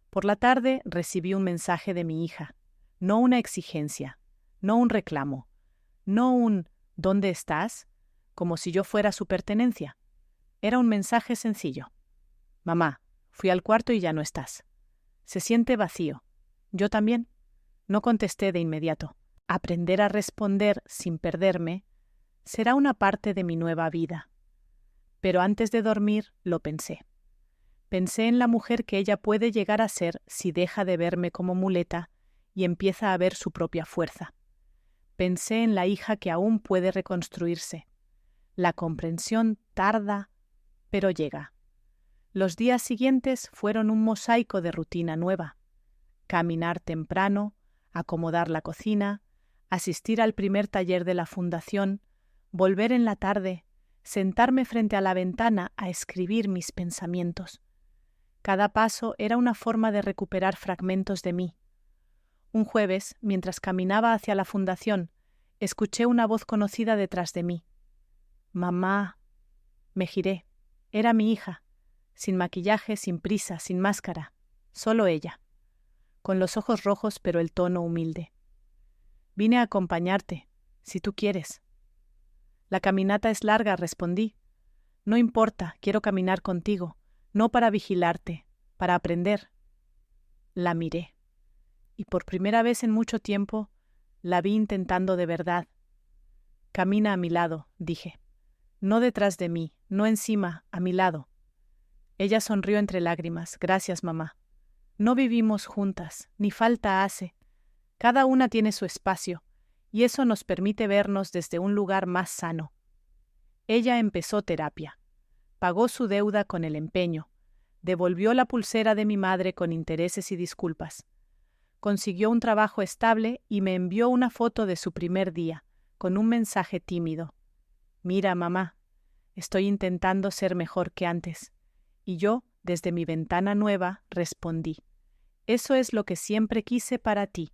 Por la tarde recibí un mensaje de mi hija, no una exigencia, no un reclamo, no un ¿dónde estás?, como si yo fuera su pertenencia. Era un mensaje sencillo. Mamá, fui al cuarto y ya no estás. Se siente vacío. Yo también. No contesté de inmediato. Aprender a responder sin perderme será una parte de mi nueva vida. Pero antes de dormir lo pensé. Pensé en la mujer que ella puede llegar a ser si deja de verme como muleta y empieza a ver su propia fuerza. Pensé en la hija que aún puede reconstruirse. La comprensión tarda, pero llega. Los días siguientes fueron un mosaico de rutina nueva. Caminar temprano, acomodar la cocina, asistir al primer taller de la Fundación, volver en la tarde, sentarme frente a la ventana a escribir mis pensamientos. Cada paso era una forma de recuperar fragmentos de mí. Un jueves, mientras caminaba hacia la Fundación, escuché una voz conocida detrás de mí. «Mamá». Me giré. Era mi hija, sin maquillaje, sin prisa, sin máscara. Solo ella. Con los ojos rojos pero el tono humilde. «Vine a acompañarte, si tú quieres». «La caminata es larga», respondí. «No importa, quiero caminar contigo, no para vigilarte, para aprender». La miré. Y por primera vez en mucho tiempo, la vi intentando de verdad. «Camina a mi lado», dije. «No detrás de mí, no encima, a mi lado». Ella sonrió entre lágrimas. «Gracias, mamá. No vivimos juntas, ni falta hace. Cada una tiene su espacio, y eso nos permite vernos desde un lugar más sano». Ella empezó terapia. Pagó su deuda con el empeño. Devolvió la pulsera de mi madre con intereses y disculpas. Consiguió un trabajo estable y me envió una foto de su primer día, con un mensaje tímido. «Mira, mamá, estoy intentando ser mejor que antes». Y yo, desde mi ventana nueva, respondí: «Eso es lo que siempre quise para ti».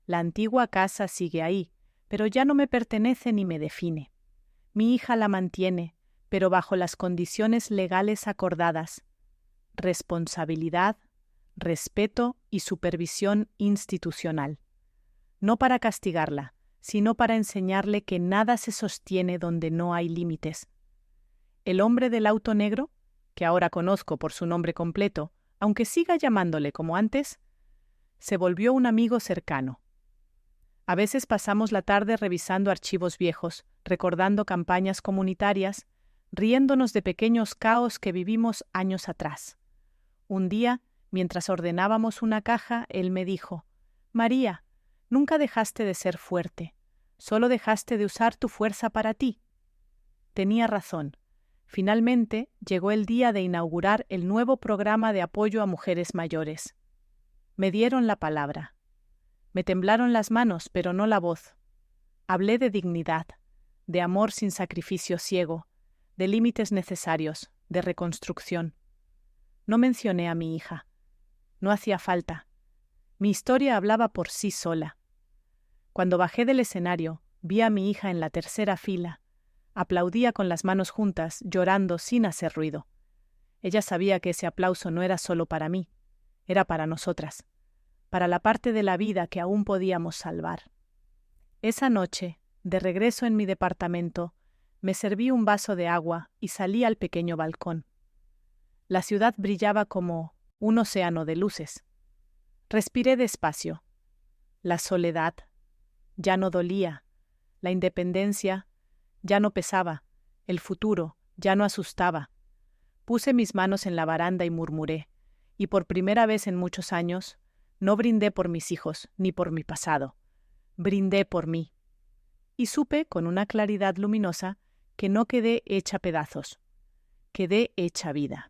La antigua casa sigue ahí, pero ya no me pertenece ni me define. Mi hija la mantiene, pero bajo las condiciones legales acordadas: responsabilidad, respeto y supervisión institucional. No para castigarla, sino para enseñarle que nada se sostiene donde no hay límites. El hombre del auto negro, que ahora conozco por su nombre completo, aunque siga llamándole como antes, se volvió un amigo cercano. A veces pasamos la tarde revisando archivos viejos, recordando campañas comunitarias, riéndonos de pequeños caos que vivimos años atrás. Un día, mientras ordenábamos una caja, él me dijo: «María, nunca dejaste de ser fuerte, solo dejaste de usar tu fuerza para ti». Tenía razón. Finalmente, llegó el día de inaugurar el nuevo programa de apoyo a mujeres mayores. Me dieron la palabra. Me temblaron las manos, pero no la voz. Hablé de dignidad, de amor sin sacrificio ciego, de límites necesarios, de reconstrucción. No mencioné a mi hija. No hacía falta. Mi historia hablaba por sí sola. Cuando bajé del escenario, vi a mi hija en la tercera fila. Aplaudía con las manos juntas, llorando sin hacer ruido. Ella sabía que ese aplauso no era solo para mí, era para nosotras, para la parte de la vida que aún podíamos salvar. Esa noche, de regreso en mi departamento, me serví un vaso de agua y salí al pequeño balcón. La ciudad brillaba como un océano de luces. Respiré despacio. La soledad ya no dolía, la independencia ya no pesaba, el futuro ya no asustaba. Puse mis manos en la baranda y murmuré, y por primera vez en muchos años, no brindé por mis hijos ni por mi pasado, brindé por mí. Y supe con una claridad luminosa que no quedé hecha pedazos, quedé hecha vida.